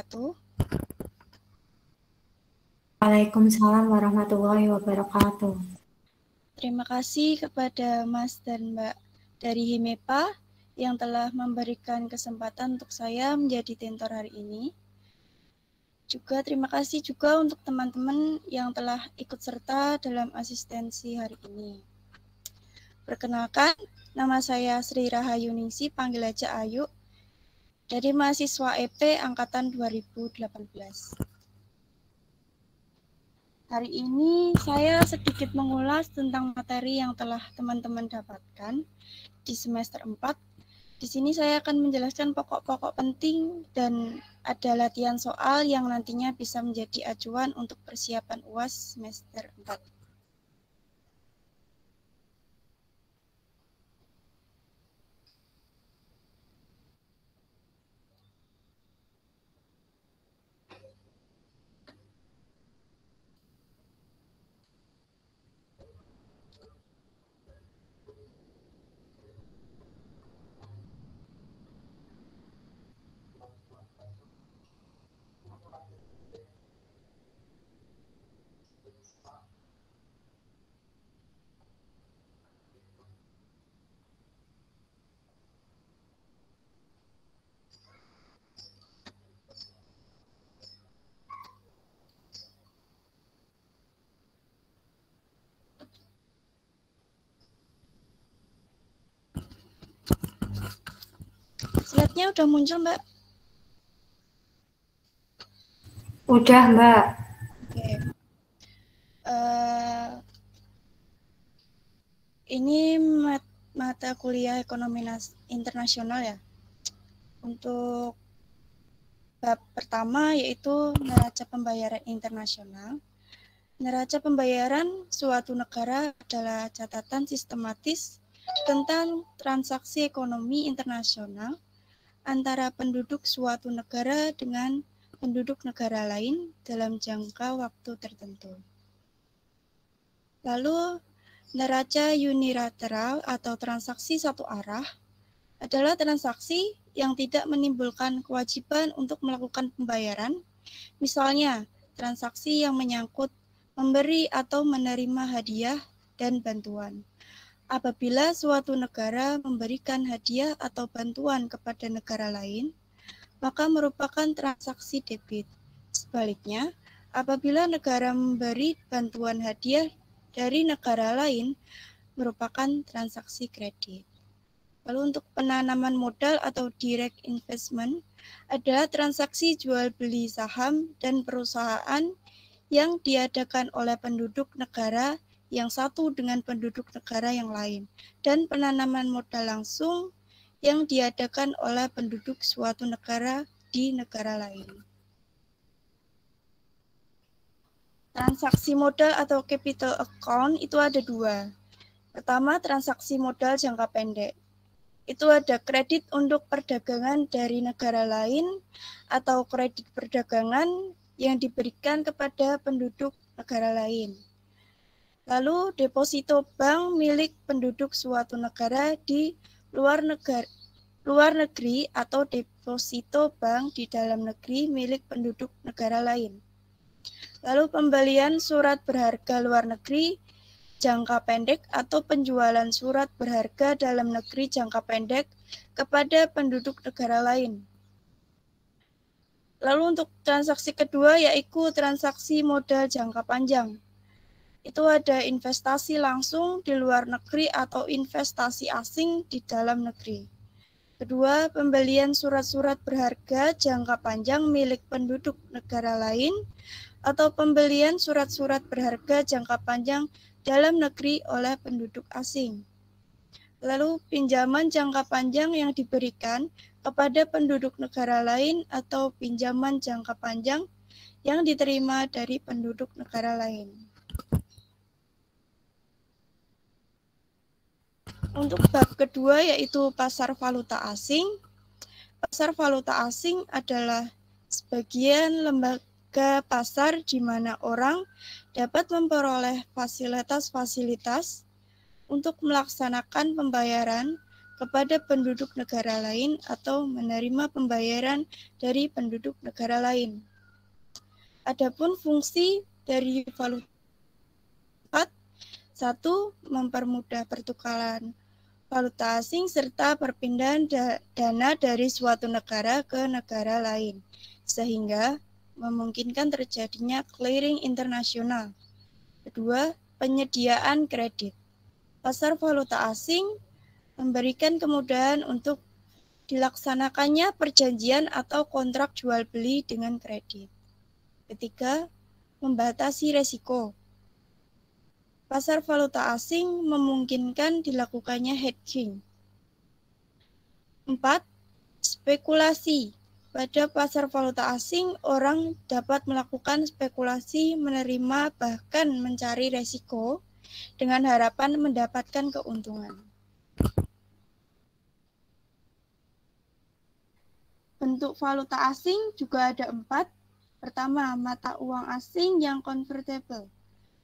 wabarakatuh. Waalaikumsalam warahmatullahi wabarakatuh. Terima kasih kepada Mas dan Mbak dari HIMEPA yang telah memberikan kesempatan untuk saya menjadi tentor hari ini. Juga terima kasih juga untuk teman-teman yang telah ikut serta dalam asistensi hari ini. Perkenalkan, nama saya Sri Rahayu Ningsi, panggil aja Ayu, dari mahasiswa EP Angkatan 2018. Hari ini saya sedikit mengulas tentang materi yang telah teman-teman dapatkan di semester 4. Di sini saya akan menjelaskan pokok-pokok penting dan ada latihan soal yang nantinya bisa menjadi acuan untuk persiapan UAS semester 4. Slide-nya udah muncul, Mbak? Udah, Mbak. Oke. Ini mata kuliah ekonomi internasional ya. Untuk bab pertama yaitu neraca pembayaran internasional. Neraca pembayaran suatu negara adalah catatan sistematis tentang transaksi ekonomi internasional antara penduduk suatu negara dengan penduduk negara lain dalam jangka waktu tertentu. Lalu, neraca unilateral atau transaksi satu arah adalah transaksi yang tidak menimbulkan kewajiban untuk melakukan pembayaran, misalnya transaksi yang menyangkut memberi atau menerima hadiah dan bantuan. Apabila suatu negara memberikan hadiah atau bantuan kepada negara lain, maka merupakan transaksi debit. Sebaliknya, apabila negara memberi bantuan hadiah dari negara lain, merupakan transaksi kredit. Lalu untuk penanaman modal atau direct investment adalah transaksi jual beli saham dan perusahaan yang diadakan oleh penduduk negara yang satu dengan penduduk negara yang lain, dan penanaman modal langsung yang diadakan oleh penduduk suatu negara di negara lain. Transaksi modal atau capital account itu ada dua. Pertama, transaksi modal jangka pendek. Itu ada kredit untuk perdagangan dari negara lain atau kredit perdagangan yang diberikan kepada penduduk negara lain. Lalu deposito bank milik penduduk suatu negara di luar negeri atau deposito bank di dalam negeri milik penduduk negara lain. Lalu pembelian surat berharga luar negeri jangka pendek atau penjualan surat berharga dalam negeri jangka pendek kepada penduduk negara lain. Lalu untuk transaksi kedua yaitu transaksi modal jangka panjang. Itu ada investasi langsung di luar negeri atau investasi asing di dalam negeri. Kedua, pembelian surat-surat berharga jangka panjang milik penduduk negara lain atau pembelian surat-surat berharga jangka panjang dalam negeri oleh penduduk asing. Lalu pinjaman jangka panjang yang diberikan kepada penduduk negara lain atau pinjaman jangka panjang yang diterima dari penduduk negara lain. Untuk bab kedua yaitu pasar valuta asing. Pasar valuta asing adalah sebagian lembaga pasar di mana orang dapat memperoleh fasilitas-fasilitas untuk melaksanakan pembayaran kepada penduduk negara lain atau menerima pembayaran dari penduduk negara lain. Adapun fungsi dari valuta, satu, mempermudah pertukaran valuta asing serta perpindahan dana dari suatu negara ke negara lain, sehingga memungkinkan terjadinya clearing internasional. Kedua, penyediaan kredit. Pasar valuta asing memberikan kemudahan untuk dilaksanakannya perjanjian atau kontrak jual beli dengan kredit. Ketiga, membatasi resiko. Pasar valuta asing memungkinkan dilakukannya hedging. 4. Spekulasi. Pada pasar valuta asing, orang dapat melakukan spekulasi, menerima, bahkan mencari resiko dengan harapan mendapatkan keuntungan. Bentuk valuta asing juga ada 4. Pertama, mata uang asing yang convertible.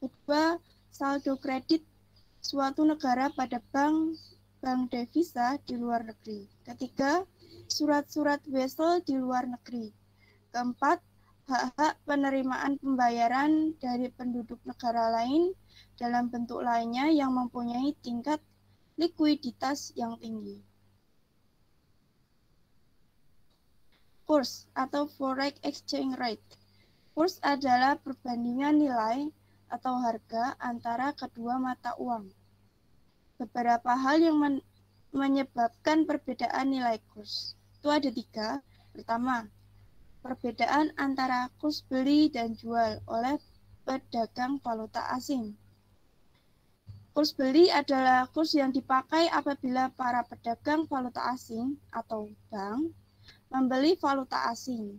Kedua, saldo kredit suatu negara pada bank devisa di luar negeri. Ketiga, surat-surat wesel di luar negeri. Keempat, hak-hak penerimaan pembayaran dari penduduk negara lain dalam bentuk lainnya yang mempunyai tingkat likuiditas yang tinggi. Kurs atau foreign exchange rate. Kurs adalah perbandingan nilai atau harga antara kedua mata uang. Beberapa hal yang menyebabkan perbedaan nilai kurs. Itu ada 3. Pertama, perbedaan antara kurs beli dan jual oleh pedagang valuta asing. Kurs beli adalah kurs yang dipakai apabila para pedagang valuta asing atau bank membeli valuta asing.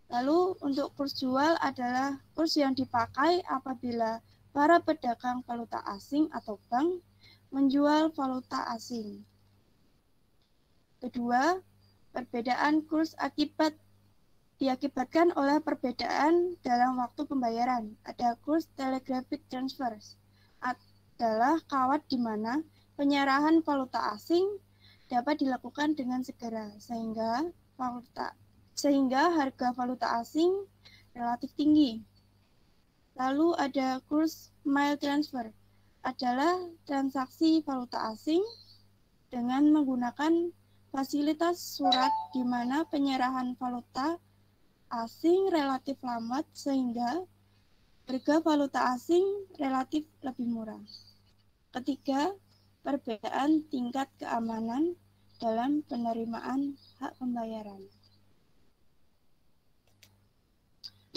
Lalu untuk kurs jual adalah kurs yang dipakai apabila para pedagang valuta asing atau bank menjual valuta asing. Kedua, perbedaan kurs diakibatkan oleh perbedaan dalam waktu pembayaran. Ada kurs telegraphic transfers, adalah kawat di mana penyerahan valuta asing dapat dilakukan dengan segera sehingga harga valuta asing relatif tinggi. Lalu ada kurs mile transfer, adalah transaksi valuta asing dengan menggunakan fasilitas surat di mana penyerahan valuta asing relatif lambat sehingga harga valuta asing relatif lebih murah. Ketiga, perbedaan tingkat keamanan dalam penerimaan hak pembayaran.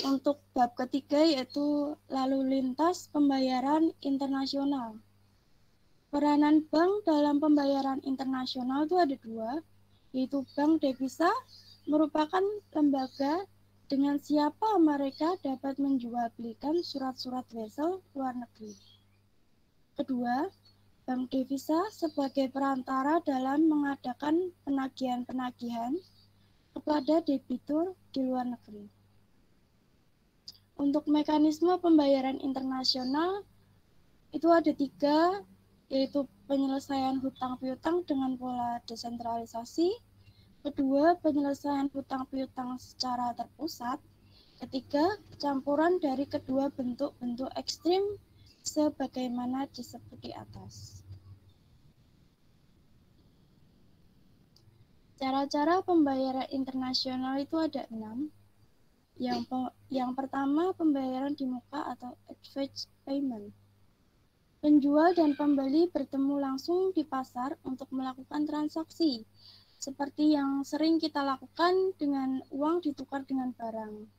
Untuk bab ketiga yaitu lalu lintas pembayaran internasional. Peranan bank dalam pembayaran internasional itu ada 2, yaitu bank devisa merupakan lembaga dengan siapa mereka dapat menjual belikan surat-surat wesel luar negeri. Kedua, bank devisa sebagai perantara dalam mengadakan penagihan-penagihan kepada debitur di luar negeri. Untuk mekanisme pembayaran internasional itu ada 3, yaitu penyelesaian hutang piutang dengan pola desentralisasi. Kedua, penyelesaian hutang piutang secara terpusat. Ketiga, campuran dari kedua bentuk-bentuk ekstrim sebagaimana disebut di atas. Cara-cara pembayaran internasional itu ada 6. Yang pertama, pembayaran di muka atau advance payment. Penjual dan pembeli bertemu langsung di pasar untuk melakukan transaksi, seperti yang sering kita lakukan dengan uang ditukar dengan barang.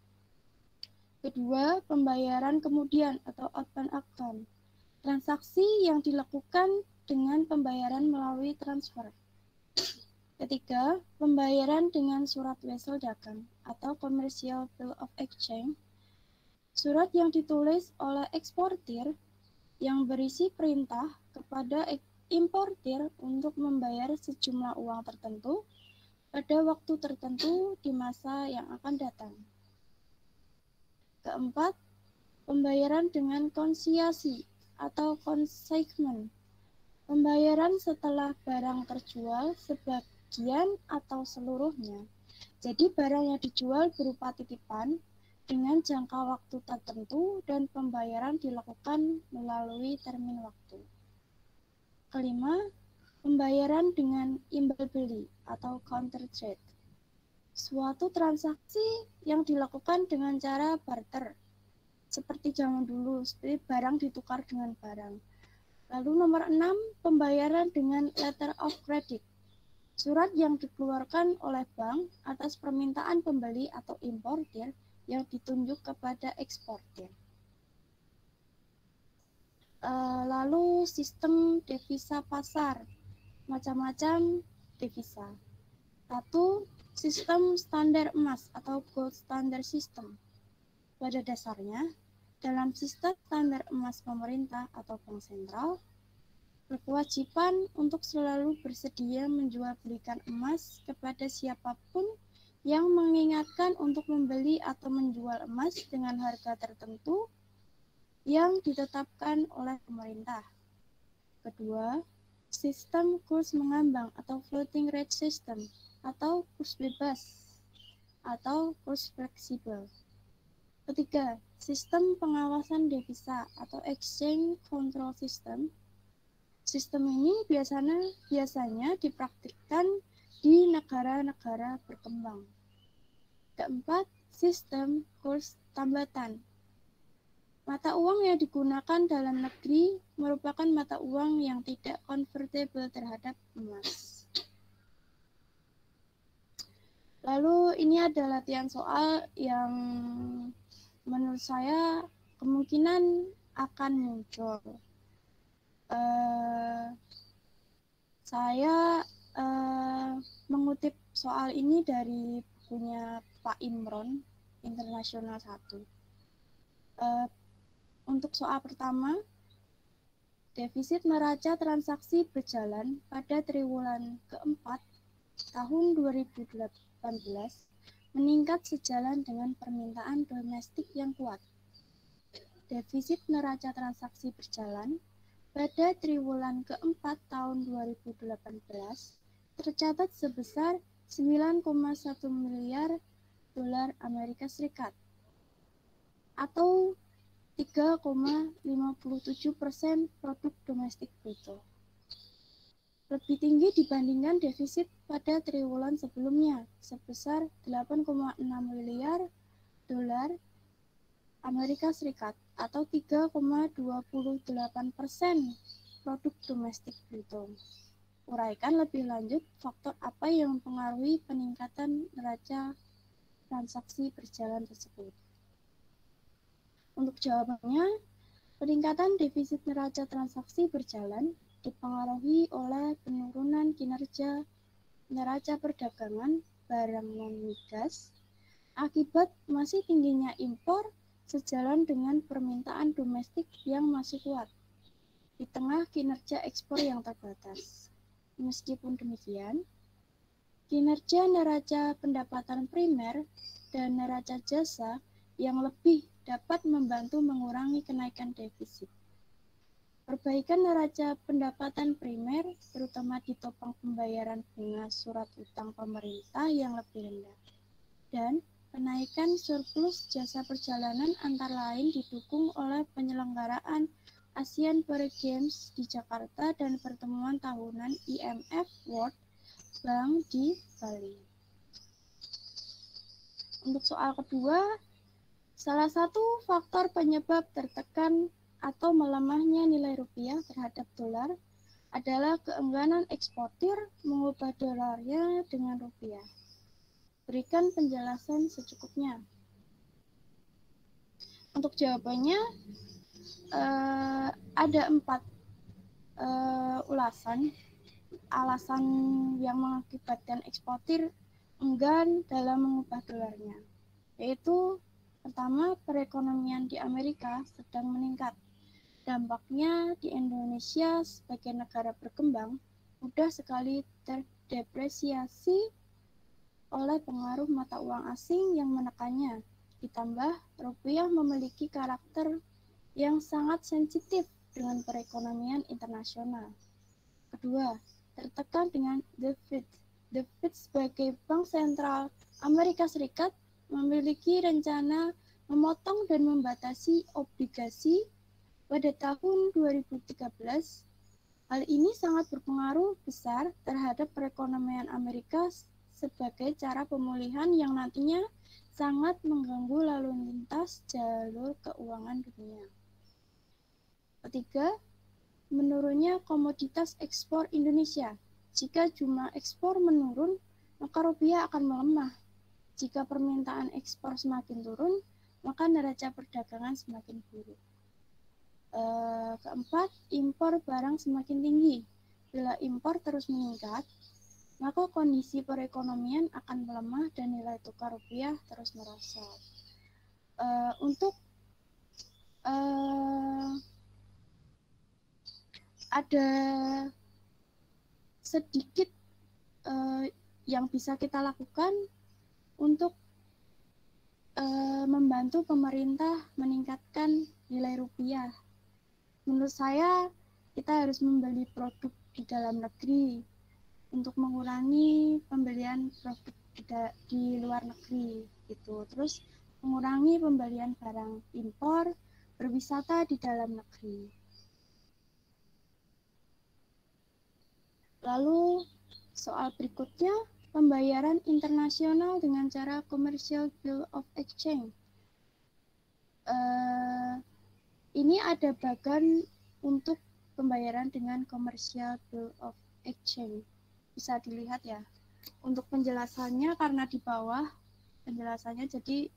Kedua, pembayaran kemudian atau open account. Transaksi yang dilakukan dengan pembayaran melalui transfer. Ketiga, pembayaran dengan surat wesel dagang atau commercial bill of exchange. Surat yang ditulis oleh eksportir yang berisi perintah kepada importir untuk membayar sejumlah uang tertentu pada waktu tertentu di masa yang akan datang. Keempat, pembayaran dengan konsiasi atau consignment. Pembayaran setelah barang terjual sebagian atau seluruhnya. Jadi barang yang dijual berupa titipan dengan jangka waktu tertentu dan pembayaran dilakukan melalui termin waktu. Kelima, pembayaran dengan imbal beli atau counter trade. Suatu transaksi yang dilakukan dengan cara barter. Seperti zaman dulu, seperti barang ditukar dengan barang. Lalu nomor 6, pembayaran dengan letter of credit. Surat yang dikeluarkan oleh bank atas permintaan pembeli atau importir yang ditunjuk kepada eksportir. Lalu sistem devisa pasar, macam-macam devisa. 1. Sistem standar emas atau gold standard system. Pada dasarnya, dalam sistem standar emas pemerintah atau bank sentral, berkewajiban untuk selalu bersedia menjual belikan emas kepada siapapun yang mengingatkan untuk membeli atau menjual emas dengan harga tertentu yang ditetapkan oleh pemerintah. Kedua, sistem kurs mengambang atau floating rate system atau kurs bebas atau kurs fleksibel. Ketiga, sistem pengawasan devisa atau exchange control system. Sistem ini biasanya dipraktikkan di negara-negara berkembang. Keempat, sistem kurs tambatan. Mata uang yang digunakan dalam negeri merupakan mata uang yang tidak convertible terhadap emas. Lalu ini ada latihan soal yang menurut saya kemungkinan akan muncul. Saya mengutip soal ini dari bukunya Pak Imron, Internasional 1. Untuk soal pertama, defisit neraca transaksi berjalan pada triwulan keempat tahun 2018 meningkat sejalan dengan permintaan domestik yang kuat. Defisit neraca transaksi berjalan pada triwulan keempat tahun 2018 tercatat sebesar 9,1 miliar dolar Amerika Serikat atau 3,57% produk domestik bruto. Lebih tinggi dibandingkan defisit pada triwulan sebelumnya sebesar 8,6 miliar dolar Amerika Serikat atau 3,28% produk domestik bruto. Uraikan lebih lanjut faktor apa yang mempengaruhi peningkatan neraca transaksi berjalan tersebut. Untuk jawabannya, peningkatan defisit neraca transaksi berjalan dipengaruhi oleh penurunan kinerja neraca perdagangan barang non-migas akibat masih tingginya impor sejalan dengan permintaan domestik yang masih kuat di tengah kinerja ekspor yang terbatas. Meskipun demikian, kinerja neraca pendapatan primer dan neraca jasa yang lebih dapat membantu mengurangi kenaikan defisit. Perbaikan neraca pendapatan primer, terutama ditopang pembayaran bunga surat utang pemerintah yang lebih rendah, dan kenaikan surplus jasa perjalanan antara lain didukung oleh penyelenggaraan Asian Para Games di Jakarta dan pertemuan tahunan IMF World Bank di Bali. Untuk soal kedua, salah satu faktor penyebab tertekan atau melemahnya nilai rupiah terhadap dolar adalah keengganan eksportir mengubah dolarnya dengan rupiah. Berikan penjelasan secukupnya. Untuk jawabannya, ada 4 alasan yang mengakibatkan eksportir enggan dalam mengubah dolarnya, yaitu pertama, perekonomian di Amerika sedang meningkat. Dampaknya di Indonesia sebagai negara berkembang mudah sekali terdepresiasi oleh pengaruh mata uang asing yang menekannya. Ditambah, rupiah memiliki karakter yang sangat sensitif dengan perekonomian internasional. kedua, tertekan dengan The Fed. The Fed sebagai bank sentral Amerika Serikat memiliki rencana memotong dan membatasi obligasi pada tahun 2013. Hal ini sangat berpengaruh besar terhadap perekonomian Amerika sebagai cara pemulihan yang nantinya sangat mengganggu lalu lintas jalur keuangan dunia. Ketiga, menurunnya komoditas ekspor Indonesia. Jika jumlah ekspor menurun, maka rupiah akan melemah. Jika permintaan ekspor semakin turun, maka neraca perdagangan semakin buruk. Keempat, impor barang semakin tinggi. Bila impor terus meningkat, maka kondisi perekonomian akan melemah dan nilai tukar rupiah terus merosot. Untuk ada sedikit yang bisa kita lakukan untuk membantu pemerintah meningkatkan nilai rupiah. Menurut saya, kita harus membeli produk di dalam negeri untuk mengurangi pembelian produk di luar negeri gitu. Terus mengurangi pembelian barang impor, berwisata di dalam negeri. Lalu soal berikutnya, pembayaran internasional dengan cara commercial bill of exchange. Ini ada bagan untuk pembayaran dengan commercial bill of exchange. Bisa dilihat ya. Untuk penjelasannya karena di bawah penjelasannya, jadi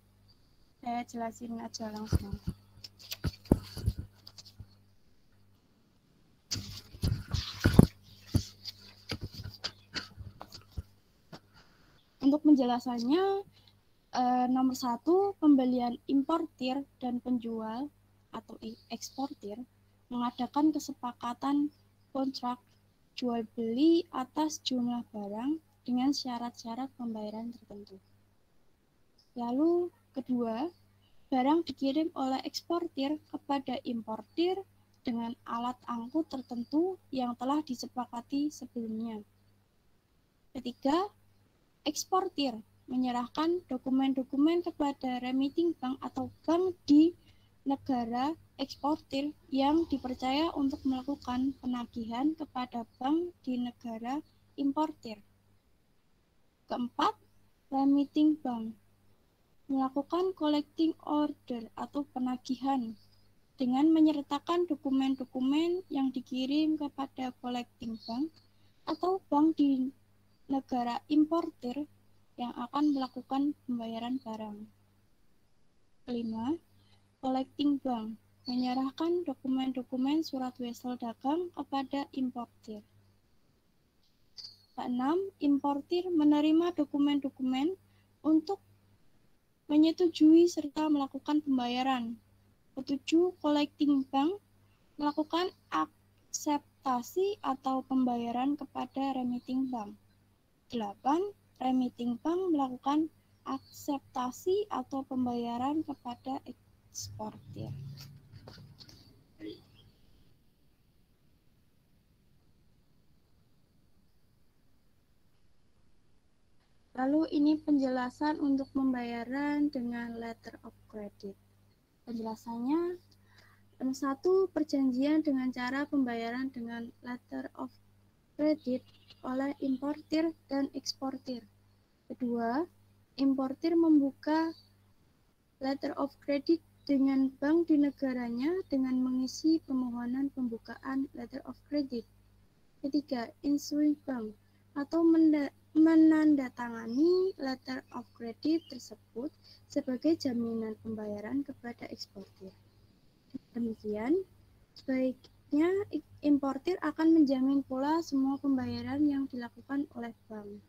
saya jelasin aja langsung. Untuk penjelasannya, nomor 1, pembelian importir dan penjual atau eksportir mengadakan kesepakatan kontrak jual beli atas jumlah barang dengan syarat-syarat pembayaran tertentu. Lalu kedua, barang dikirim oleh eksportir kepada importir dengan alat angkut tertentu yang telah disepakati sebelumnya. Ketiga, eksportir menyerahkan dokumen-dokumen kepada remitting bank atau bank di negara eksportir yang dipercaya untuk melakukan penagihan kepada bank di negara importir. Keempat, remitting bank melakukan collecting order atau penagihan dengan menyertakan dokumen-dokumen yang dikirim kepada collecting bank atau bank di negara importir yang akan melakukan pembayaran barang. Kelima, collecting bank menyerahkan dokumen-dokumen surat wesel dagang kepada importir. Keenam, importir menerima dokumen-dokumen untuk menyetujui serta melakukan pembayaran. Ketujuh, collecting bank melakukan akseptasi atau pembayaran kepada remitting bank. 8. Remitting bank melakukan akseptasi atau pembayaran kepada eksportir. Lalu ini penjelasan untuk pembayaran dengan letter of credit. Penjelasannya, nomor 1, perjanjian dengan cara pembayaran dengan letter of credit oleh importir dan eksportir. Kedua, importir membuka letter of credit dengan bank di negaranya dengan mengisi permohonan pembukaan letter of credit. Ketiga, issuing bank atau menandatangani letter of credit tersebut sebagai jaminan pembayaran kepada eksportir. Demikian, sebaiknya importir akan menjamin pula semua pembayaran yang dilakukan oleh bank.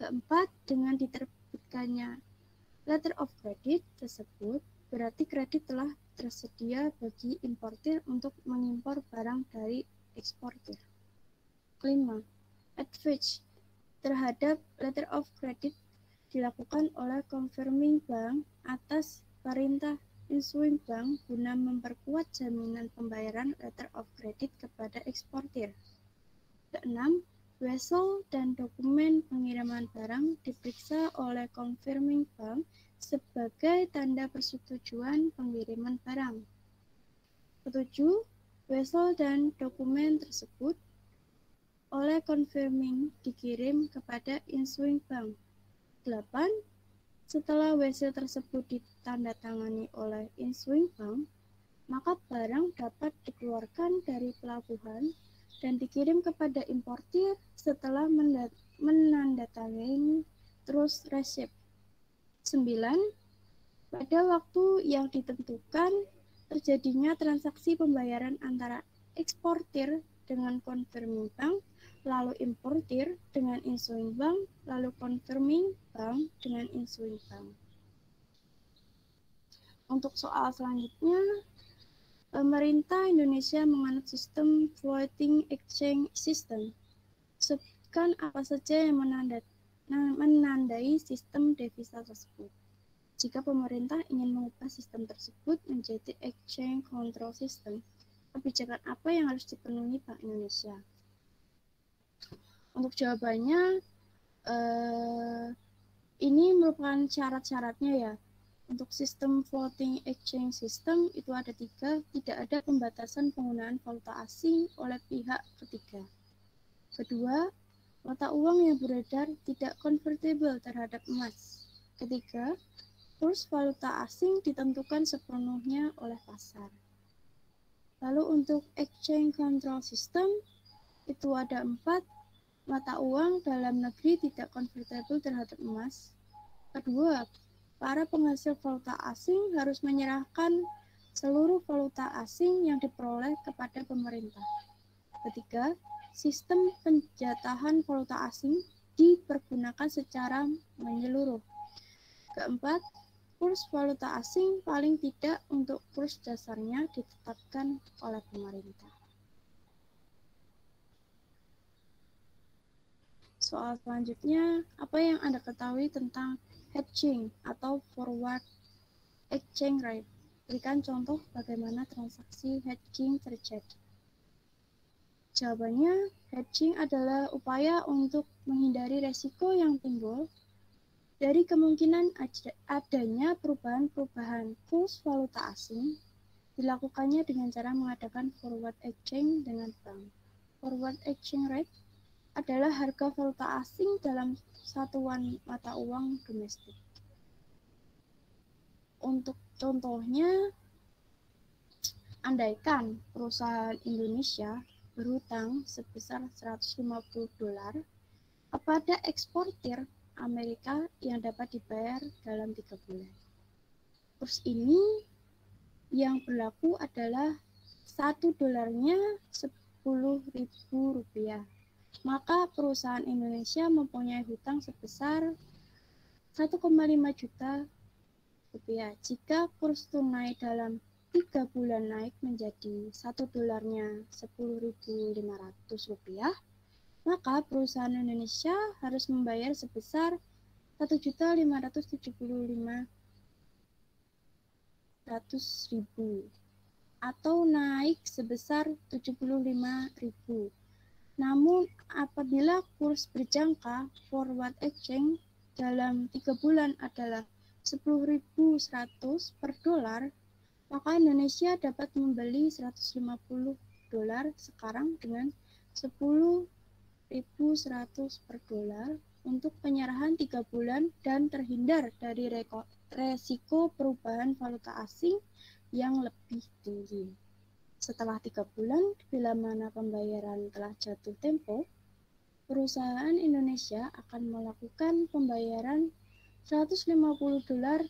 Keempat, dengan diterbitkannya letter of credit tersebut, berarti kredit telah tersedia bagi importir untuk mengimpor barang dari eksportir. Kelima, advantage terhadap letter of credit dilakukan oleh confirming bank atas perintah issuing bank guna memperkuat jaminan pembayaran letter of credit kepada eksportir. Keenam, wesel dan dokumen pengiriman barang diperiksa oleh confirming bank sebagai tanda persetujuan pengiriman barang. Ketujuh, wesel dan dokumen tersebut oleh confirming dikirim kepada issuing bank. 8. Setelah wesel tersebut ditandatangani oleh issuing bank, maka barang dapat dikeluarkan dari pelabuhan dan dikirim kepada importir setelah menandatangani trust receipt. 9. Pada waktu yang ditentukan, terjadinya transaksi pembayaran antara eksportir dengan confirming bank, lalu importir dengan issuing bank, lalu confirming bank dengan issuing bank. Untuk soal selanjutnya, pemerintah Indonesia menganut sistem floating exchange system. Sebutkan apa saja yang menandai sistem devisa tersebut. Jika pemerintah ingin mengubah sistem tersebut menjadi exchange control system, kebijakan apa yang harus dipenuhi Bank Indonesia? Untuk jawabannya, ini merupakan syarat-syaratnya ya. Untuk sistem floating exchange system itu ada 3, tidak ada pembatasan penggunaan valuta asing oleh pihak ketiga. Kedua, mata uang yang beredar tidak convertible terhadap emas. Ketiga, kurs valuta asing ditentukan sepenuhnya oleh pasar. Lalu untuk exchange control system itu ada 4, mata uang dalam negeri tidak convertible terhadap emas. Kedua, para penghasil valuta asing harus menyerahkan seluruh valuta asing yang diperoleh kepada pemerintah. Ketiga, sistem penjatahan valuta asing dipergunakan secara menyeluruh. Keempat, kurs valuta asing paling tidak untuk kurs dasarnya ditetapkan oleh pemerintah. Soal selanjutnya, apa yang Anda ketahui tentang hedging atau forward exchange rate? Berikan contoh bagaimana transaksi hedging terjadi. Jawabannya, hedging adalah upaya untuk menghindari resiko yang timbul dari kemungkinan adanya perubahan-perubahan kurs valuta asing. Dilakukannya dengan cara mengadakan forward exchange dengan bank. Forward exchange rate adalah harga valuta asing dalam satuan mata uang domestik. Untuk contohnya, andaikan perusahaan Indonesia berhutang sebesar $150 kepada eksportir Amerika yang dapat dibayar dalam 3 bulan. Kurs ini yang berlaku adalah $1-nya Rp10.000. Maka perusahaan Indonesia mempunyai hutang sebesar 1,5 juta rupiah. Jika kurs tunai dalam 3 bulan naik menjadi $1-nya Rp10.500, maka perusahaan Indonesia harus membayar sebesar Rp1.575.000 atau naik sebesar Rp75.000. Namun, apabila kurs berjangka forward exchange dalam 3 bulan adalah 10.100 per dolar, maka Indonesia dapat membeli $150 sekarang dengan 10.100 per dolar untuk penyerahan 3 bulan dan terhindar dari resiko perubahan valuta asing yang lebih tinggi. Setelah 3 bulan, bila mana pembayaran telah jatuh tempo, perusahaan Indonesia akan melakukan pembayaran $150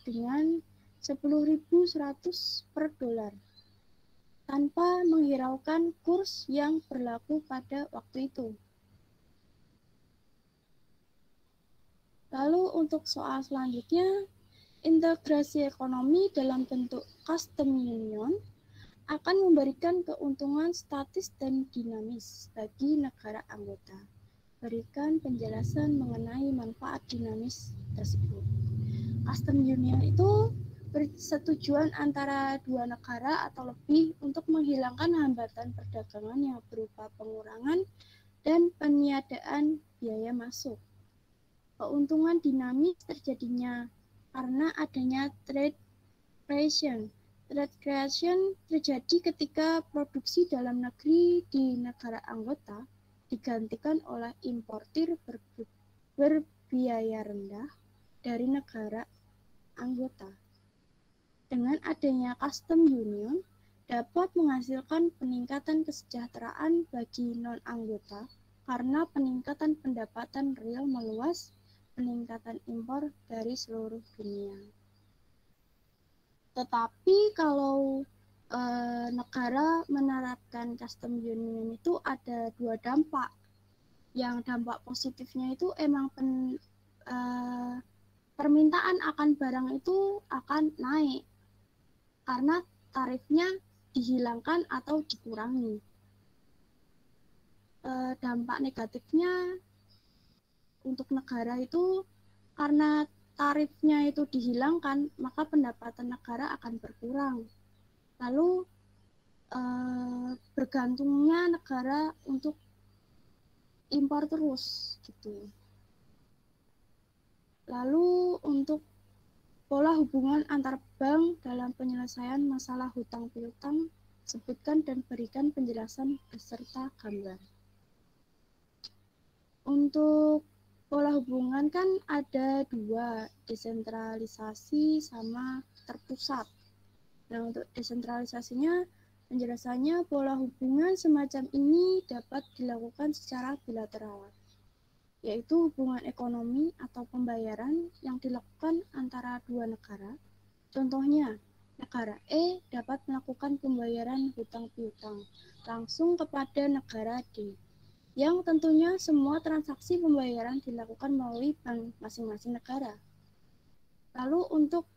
dengan 10.100 per dolar, tanpa menghiraukan kurs yang berlaku pada waktu itu. Lalu untuk soal selanjutnya, integrasi ekonomi dalam bentuk custom union akan memberikan keuntungan statis dan dinamis bagi negara anggota. Berikan penjelasan mengenai manfaat dinamis tersebut. Custom union itu persetujuan antara 2 negara atau lebih untuk menghilangkan hambatan perdagangan yang berupa pengurangan dan peniadaan biaya masuk. Keuntungan dinamis terjadinya karena adanya trade creation. Trade creation terjadi ketika produksi dalam negeri di negara anggota digantikan oleh importir berbiaya rendah dari negara anggota. Dengan adanya custom union, dapat menghasilkan peningkatan kesejahteraan bagi non-anggota karena peningkatan pendapatan real meluas, peningkatan impor dari seluruh dunia. Tetapi kalau negara menerapkan custom union itu ada dua dampak. Yang dampak positifnya itu emang permintaan akan barang itu akan naik karena tarifnya dihilangkan atau dikurangi. Dampak negatifnya untuk negara itu karena tarifnya itu dihilangkan, maka pendapatan negara akan berkurang. Lalu bergantungnya negara untuk impor terus gitu. Lalu untuk pola hubungan antar bank dalam penyelesaian masalah hutang piutang, sebutkan dan berikan penjelasan beserta gambar. Untuk pola hubungan kan ada dua, desentralisasi sama terpusat. Nah, untuk desentralisasinya, penjelasannya pola hubungan semacam ini dapat dilakukan secara bilateral, yaitu hubungan ekonomi atau pembayaran yang dilakukan antara dua negara. Contohnya, negara E dapat melakukan pembayaran hutang piutang langsung kepada negara D, yang tentunya semua transaksi pembayaran dilakukan melalui bank masing-masing negara. Lalu untuk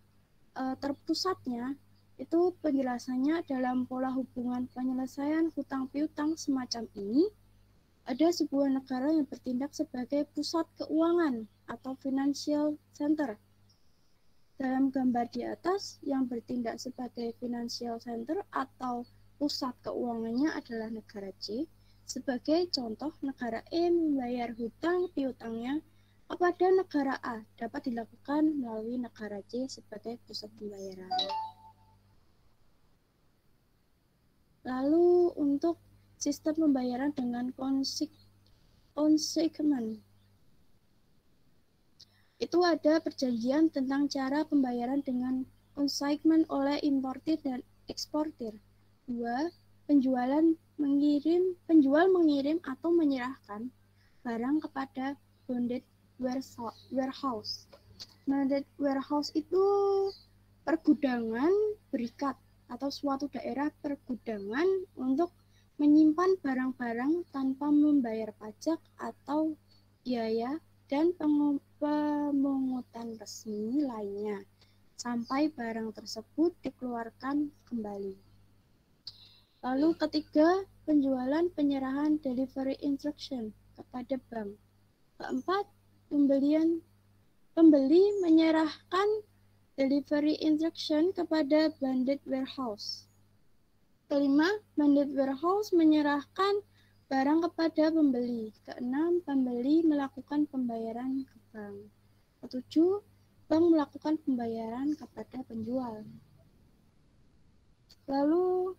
terpusatnya, itu penjelasannya dalam pola hubungan penyelesaian hutang piutang semacam ini, ada sebuah negara yang bertindak sebagai pusat keuangan atau financial center. Dalam gambar di atas, yang bertindak sebagai financial center atau pusat keuangannya adalah negara C. Sebagai contoh, negara E membayar hutang piutangnya kepada negara A dapat dilakukan melalui negara C sebagai pusat pembayaran. Lalu untuk sistem pembayaran dengan consignment, itu ada perjanjian tentang cara pembayaran dengan consignment oleh importir dan eksportir. 2. Penjual mengirim atau menyerahkan barang kepada bonded warehouse. Bonded warehouse itu pergudangan berikat atau suatu daerah pergudangan untuk menyimpan barang-barang tanpa membayar pajak atau biaya dan pemungutan resmi lainnya sampai barang tersebut dikeluarkan kembali. Lalu ketiga, penjualan penyerahan delivery instruction kepada bank. Keempat, pembeli menyerahkan delivery instruction kepada bonded warehouse. Kelima, bonded warehouse menyerahkan barang kepada pembeli. Keenam, pembeli melakukan pembayaran ke bank. Ketujuh, bank melakukan pembayaran kepada penjual. Lalu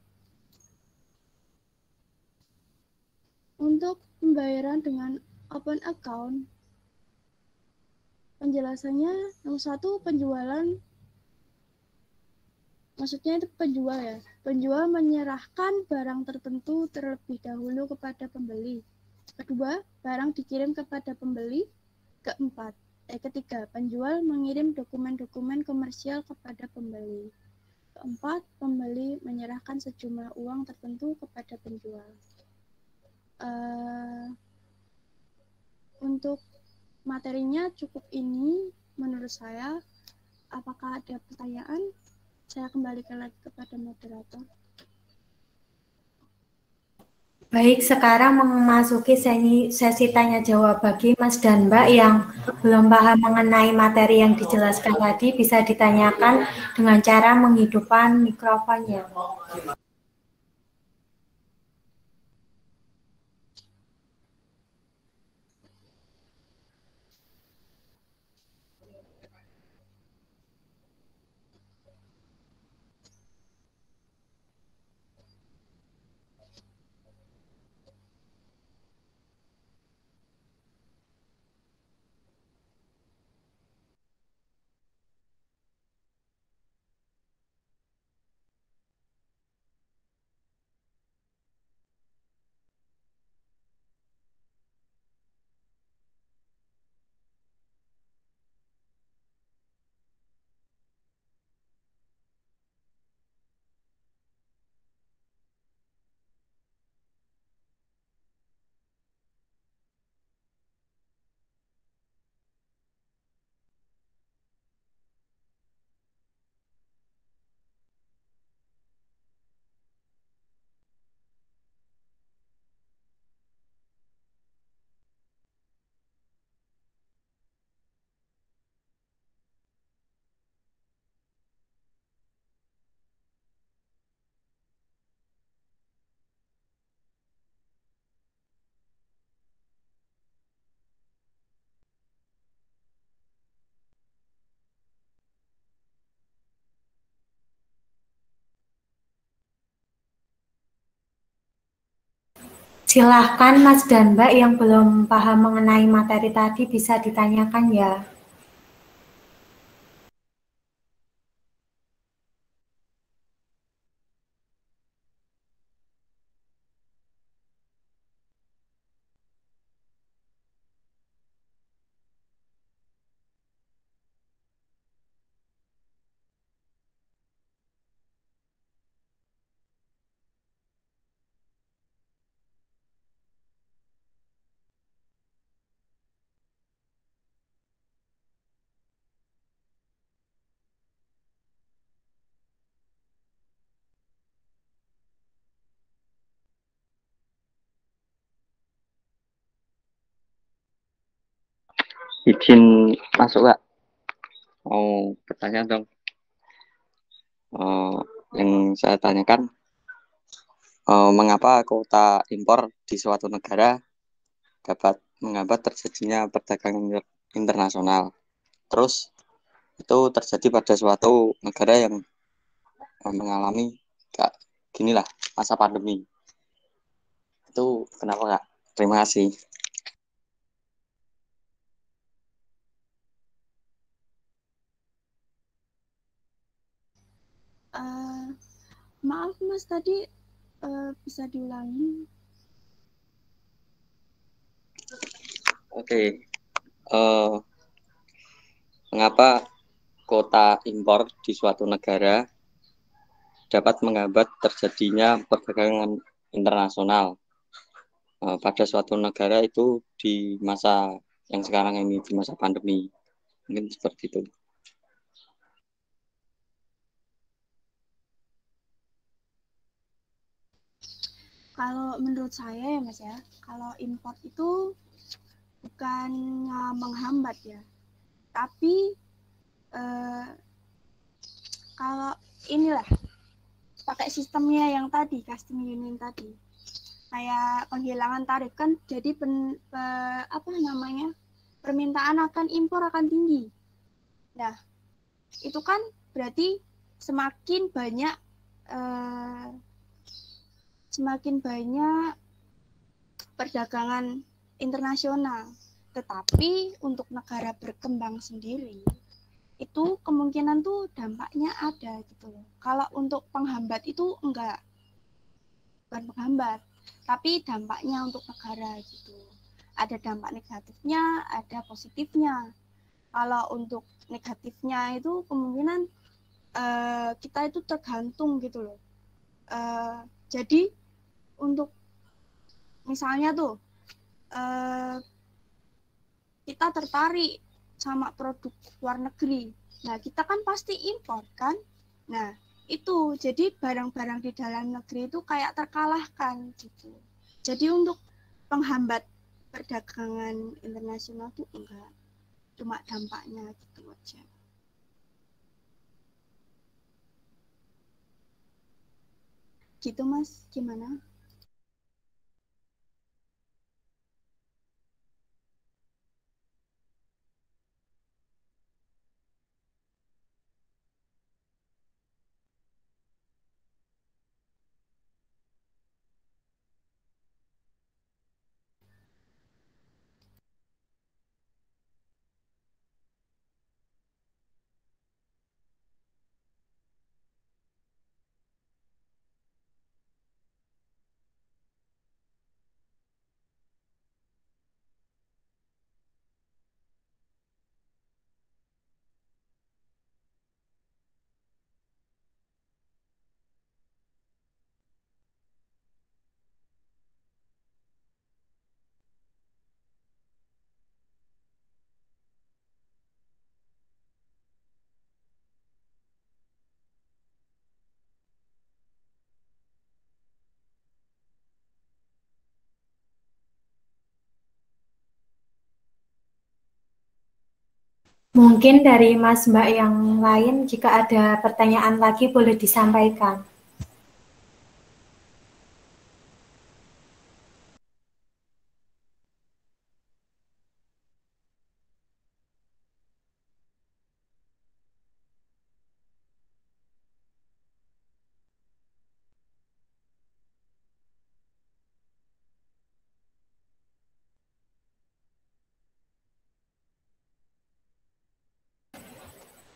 untuk pembayaran dengan open account, penjelasannya nomor 1, penjualan, maksudnya itu penjual ya. Penjual menyerahkan barang tertentu terlebih dahulu kepada pembeli. Kedua, barang dikirim kepada pembeli. Ketiga, penjual mengirim dokumen-dokumen komersial kepada pembeli. Keempat, pembeli menyerahkan sejumlah uang tertentu kepada penjual. Untuk materinya cukup ini menurut saya. Apakah ada pertanyaan? Saya kembalikan lagi kepada moderator. Baik, sekarang memasuki sesi tanya jawab bagi Mas dan Mbak yang belum paham mengenai materi yang dijelaskan tadi, bisa ditanyakan dengan cara menghidupkan mikrofonnya. Silahkan Mas dan Mbak yang belum paham mengenai materi tadi bisa ditanyakan ya. Izin masuk Kak. Mau bertanya dong. Yang saya tanyakan, mengapa kuota impor di suatu negara dapat menghambat terjadinya perdagangan internasional? Terus itu terjadi pada suatu negara yang mengalami kayak ginilah masa pandemi. Itu kenapa Kak? Terima kasih. Maaf Mas, tadi bisa diulangi? Oke. Mengapa kuota impor di suatu negara dapat menghambat terjadinya perdagangan internasional pada suatu negara itu di masa yang sekarang ini, di masa pandemi. Mungkin seperti itu. Kalau menurut saya ya Mas ya, kalau import itu bukannya menghambat ya, tapi kalau inilah pakai sistemnya yang tadi, custom union tadi, kayak penghilangan tarif kan, jadi permintaan akan impor akan tinggi. Nah, itu kan berarti semakin banyak perdagangan internasional. Tetapi untuk negara berkembang sendiri itu kemungkinan tuh dampaknya ada gitu loh. Kalau untuk penghambat itu bukan penghambat, tapi dampaknya untuk negara gitu. Ada dampak negatifnya, ada positifnya. Kalau untuk negatifnya itu kemungkinan kita itu tergantung gitu loh. Jadi untuk misalnya tuh kita tertarik sama produk luar negeri. Nah, kita kan pasti impor kan? Nah, itu jadi barang-barang di dalam negeri itu kayak terkalahkan gitu. Jadi untuk penghambat perdagangan internasional tuh enggak, cuma dampaknya gitu aja. Gitu Mas, gimana? Mungkin dari Mas Mbak yang lain, jika ada pertanyaan lagi boleh disampaikan.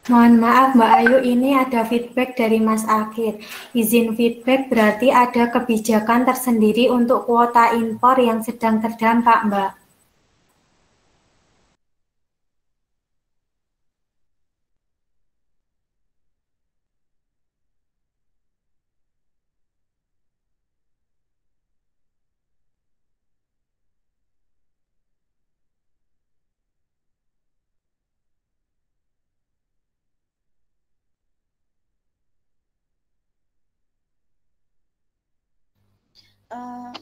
Mohon maaf Mbak Ayu, ini ada feedback dari Mas Akid. Izin feedback berarti ada kebijakan tersendiri untuk kuota impor yang sedang terdampak, Mbak.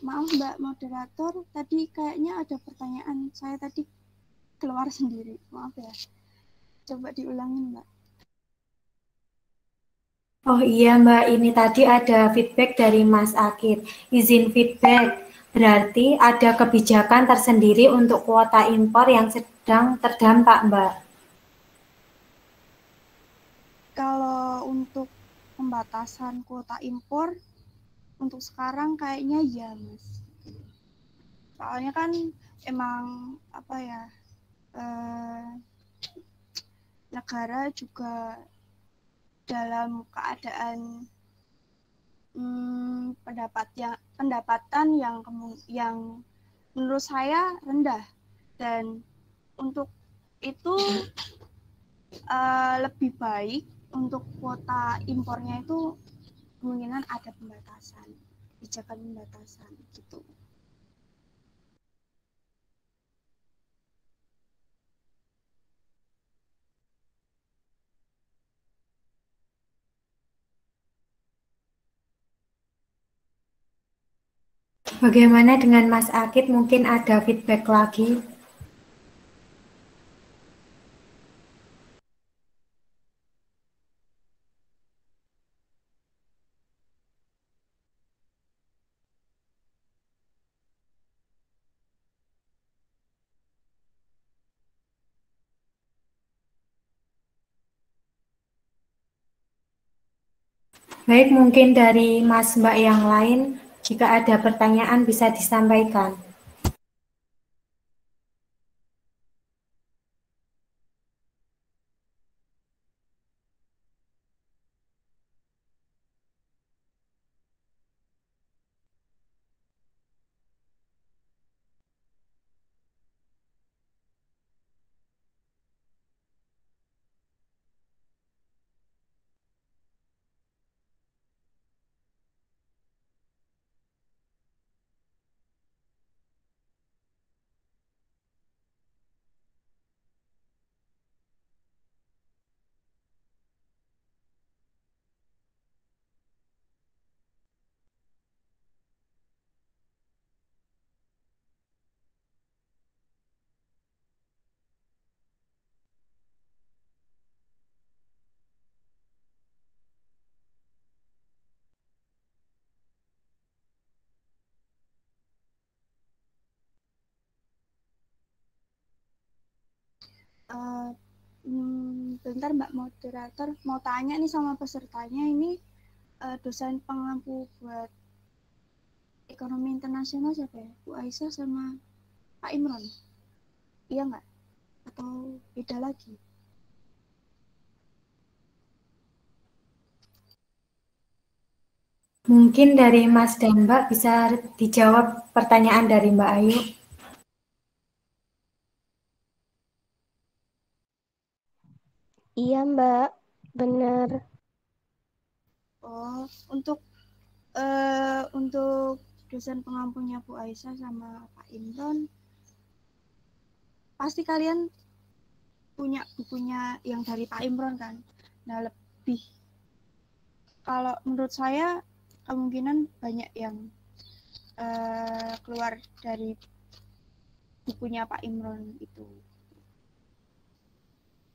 Maaf Mbak Moderator, tadi kayaknya ada pertanyaan saya tadi keluar sendiri. Maaf ya. Coba diulangin Mbak. Oh iya Mbak, ini tadi ada feedback dari Mas Akid. Izin feedback, berarti ada kebijakan tersendiri untuk kuota impor yang sedang terdampak, Mbak. Kalau untuk pembatasan kuota impor, untuk sekarang kayaknya ya Mas. Soalnya kan emang apa ya, negara juga dalam keadaan pendapatan yang menurut saya rendah, dan untuk itu lebih baik untuk kuota impornya itu kemungkinan ada pembatasan, kebijakan pembatasan gitu. Bagaimana dengan Mas Akid? Mungkin ada feedback lagi. Baik, mungkin dari Mas Mbak yang lain, jika ada pertanyaan bisa disampaikan. Bentar Mbak Moderator, mau tanya nih sama pesertanya, ini dosen pengampu buat ekonomi internasional siapa ya? Bu Aisyah sama Pak Imron? Iya nggak? Atau beda lagi? Mungkin dari Mas dan Mbak bisa dijawab pertanyaan dari Mbak Ayu. Iya Mbak, benar. Oh, untuk dosen pengampunya Bu Aisyah sama Pak Imron, pasti kalian punya bukunya yang dari Pak Imron kan? Nah, lebih kalau menurut saya kemungkinan banyak yang keluar dari bukunya Pak Imron itu.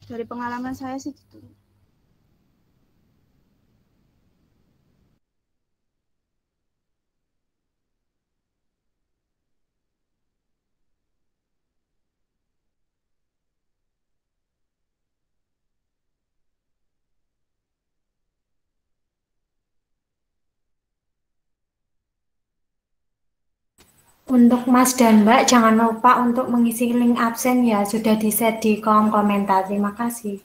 Dari pengalaman saya sih gitu. Untuk Mas dan Mbak, jangan lupa untuk mengisi link absen ya, sudah di-set di kolom komentar. Terima kasih.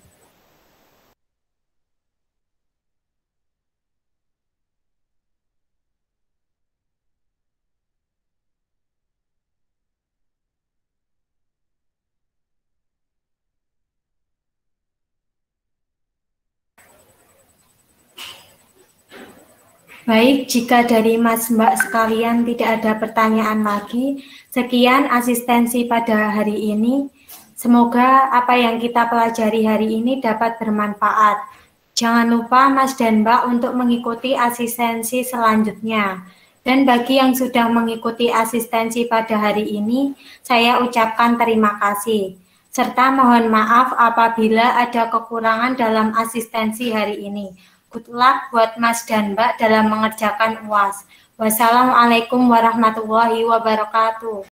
Baik, jika dari Mas Mbak sekalian tidak ada pertanyaan lagi, sekian asistensi pada hari ini. Semoga apa yang kita pelajari hari ini dapat bermanfaat. Jangan lupa Mas dan Mbak untuk mengikuti asistensi selanjutnya. Dan bagi yang sudah mengikuti asistensi pada hari ini, saya ucapkan terima kasih. Serta mohon maaf apabila ada kekurangan dalam asistensi hari ini. Good luck buat Mas dan Mbak dalam mengerjakan UAS. Wassalamualaikum warahmatullahi wabarakatuh.